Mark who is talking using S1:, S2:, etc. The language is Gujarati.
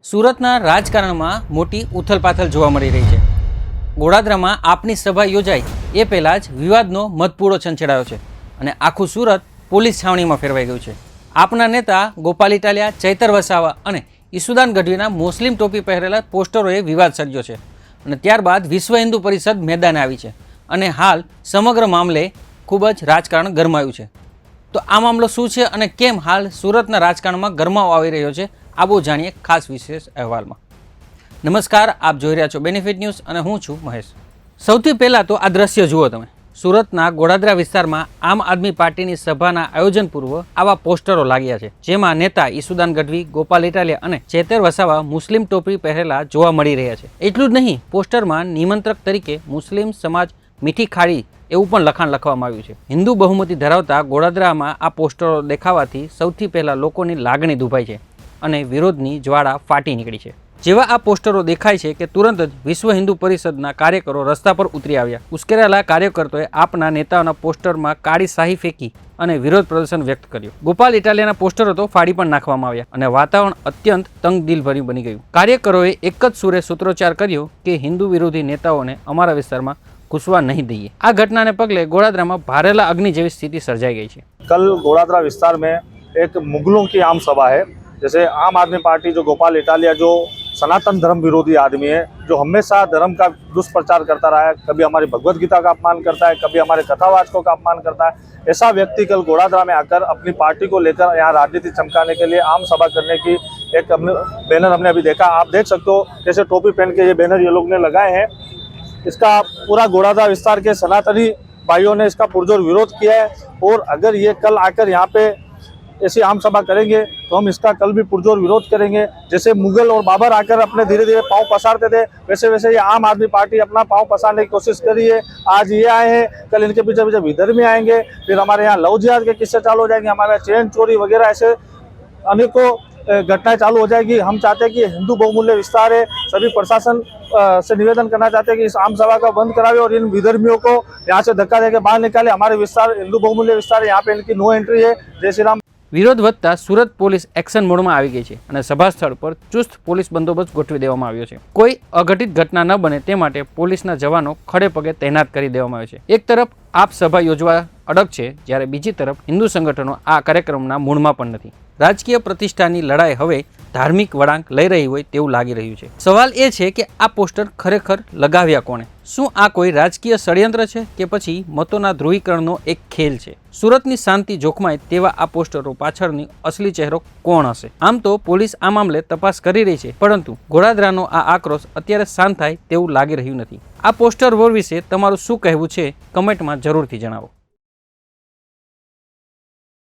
S1: સુરતના રાજકારણમાં મોટી ઉથલપાથલ જોવા મળી રહી છે. ગોળાદરામાં આપની સભા યોજાઈ એ પહેલાં જ વિવાદનો મધપૂડો છંછેડાયો છે અને આખું સુરત પોલીસ છાવણીમાં ફેરવાઈ ગયું છે. આપના નેતા ગોપાલ ઇટાલિયા, ચૈતર વસાવા અને ઈસુદાન ગઢવીના મુસ્લિમ ટોપી પહેરેલા પોસ્ટરોએ વિવાદ સર્જ્યો છે અને ત્યારબાદ વિશ્વ હિન્દુ પરિષદ મેદાને આવી છે અને હાલ સમગ્ર મામલે ખૂબ જ રાજકારણ ગરમાયું છે. તો આ મામલો શું છે અને કેમ હાલ સુરતના રાજકારણમાં ગરમાવો આવી રહ્યો છે, આવો જાણીએ ખાસ વિશેષ અહેવાલમાં. નમસ્કાર, આપ જોઈ રહ્યા છો બેનિફિટ ન્યૂઝ અને હું છું મહેશ. સૌથી પહેલાં તો આ દ્રશ્ય જુઓ તમે. સુરતના ગોળાદરા વિસ્તારમાં આમ આદમી પાર્ટીની સભાના આયોજન પૂર્વ આવા પોસ્ટરો લાગ્યા છે, જેમાં નેતા ઈસુદાન ગઢવી, ગોપાલ ઇટાલિયા અને ચૈતર વસાવા મુસ્લિમ ટોપી પહેરેલા જોવા મળી રહ્યા છે. એટલું જ નહીં, પોસ્ટરમાં નિમંત્રક તરીકે મુસ્લિમ સમાજ મીઠી ખાડી એવું પણ લખાણ લખવામાં આવ્યું છે. હિન્દુ બહુમતી ધરાવતા ગોળાદરામાં આ પોસ્ટરો દેખાવાથી સૌથી પહેલાં લોકોની લાગણી દુભાઈ છે અને વિરોધની જ્વાળા ફાટી નીકળી છે. જેવા આ પોસ્ટરો દેખાય છે કે તુરંત જ વિશ્વ હિન્દુ પરિષદના કાર્યકરો રસ્તા પર ઉતરી આવ્યા. ઉશ્કેરાયેલા કાર્યકર્તાઓએ આપના નેતાઓના પોસ્ટરમાં કાળી શાહી ફેંકી અને વિરોધ પ્રદર્શન વ્યક્ત કર્યું. ગોપાલ ઇટાલિયાના પોસ્ટરો તો ફાડી પણ નાખવામાં આવ્યા અને વાતાવરણ અત્યંત તંગદિલભર્યું બની ગયું. કાર્યકરોએ એક જ સુરે સૂત્રોચ્ચાર કર્યો કે હિન્દુ વિરોધી નેતાઓને અમારા વિસ્તારમાં ઘૂસવા નહીં દઈએ. આ ઘટનાને પગલે ગોળાદરામાં ભારેલા અગ્નિ જેવી સ્થિતિ સર્જાઈ ગઈ છે.
S2: कल गोड़ादरा विस्तार में एक मुगलों की आम सभा है. जैसे आम आदमी पार्टी जो गोपाल इटालिया जो सनातन धर्म विरोधी आदमी है, जो हमेशा धर्म का दुष्प्रचार करता रहा है, कभी हमारी भगवत गीता का अपमान करता है, कभी हमारे कथावाचकों का अपमान करता है, ऐसा व्यक्ति कल गोड़ादरा में आकर अपनी पार्टी को लेकर यहाँ राजनीति चमकाने के लिए आम सभा करने की एक बैनर हमने अभी देखा. आप देख सकते हो जैसे टोपी पहन के ये बैनर ये लोग ने लगाए हैं. इसका पूरा गोड़ादरा विस्तार के सनातनी भाइयों ने इसका पुरजोर विरोध किया है और अगर ये कल आकर यहाँ पे ऐसी आम सभा करेंगे तो हम इसका कल भी पुरजोर विरोध करेंगे. जैसे मुगल और बाबर आकर अपने धीरे धीरे पाँव पसारते थे, वैसे वैसे ये आम आदमी पार्टी अपना पाँव पसारने की कोशिश करी है. आज ये आए हैं, कल इनके पीछे पीछे इधर में आएंगे, फिर हमारे यहाँ लव जिहाद के किस्से चालू हो जाएंगे, हमारे यहाँ चैन चोरी वगैरह ऐसे अनेकों घटनाएं चालू हो जाएगी. हम चाहते हैं कि हिंदू बहुमूल्य विस्तार है, सभी प्रशासन से निवेदन करना चाहते हैं कि इस आम सभा का बंद करावे और इन विधर्मियों को यहाँ से धक्का देकर बाहर निकाले. हमारे विस्तार हिंदू बहुमूल्य विस्तार है, यहाँ पे इनकी नो एंट्री है. जय श्री राम.
S1: વિરોધ વધતા સુરત પોલીસ એક્શન મોડમાં આવી ગઈ છે અને સભા સ્થળ પર ચુસ્ત પોલીસ બંદોબસ્ત ગોઠવી દેવામાં આવ્યો છે. કોઈ અઘટિત ઘટના ન બને તે માટે પોલીસના જવાનો ખડે પગે તૈનાત કરી દેવામાં આવ્યો છે. એક તરફ આપ સભા યોજવા અડગ છે, જ્યારે બીજી તરફ હિન્દુ સંગઠનો આ કાર્યક્રમના મૂળમાં પણ નથી. રાજકીય પ્રતિષ્ઠાની લડાઈ હવે ધાર્મિક વળાંક લઈ રહી હોય તેવું લાગી રહ્યું છે. સવાલ એ છે કે આ પોસ્ટર ખરેખર લગાવ્યા કોણે? શું આ કોઈ રાજકીય ષડયંત્ર છે કે પછી મતોના ધ્રુવીકરણનો એક ખેલ છે? સુરતની શાંતિ જોખમાય તેવા આ પોસ્ટરો પાછળની અસલી ચહેરો કોણ હશે? આમ તો પોલીસ આ મામલે તપાસ કરી રહી છે, પરંતુ ગોળાદરાનો આ આક્રોશ અત્યારે શાંત થાય તેવું લાગી રહ્યું નથી. આ પોસ્ટર વોર વિશે તમારું શું કહેવું છે? કમેન્ટમાં જરૂરથી જણાવો.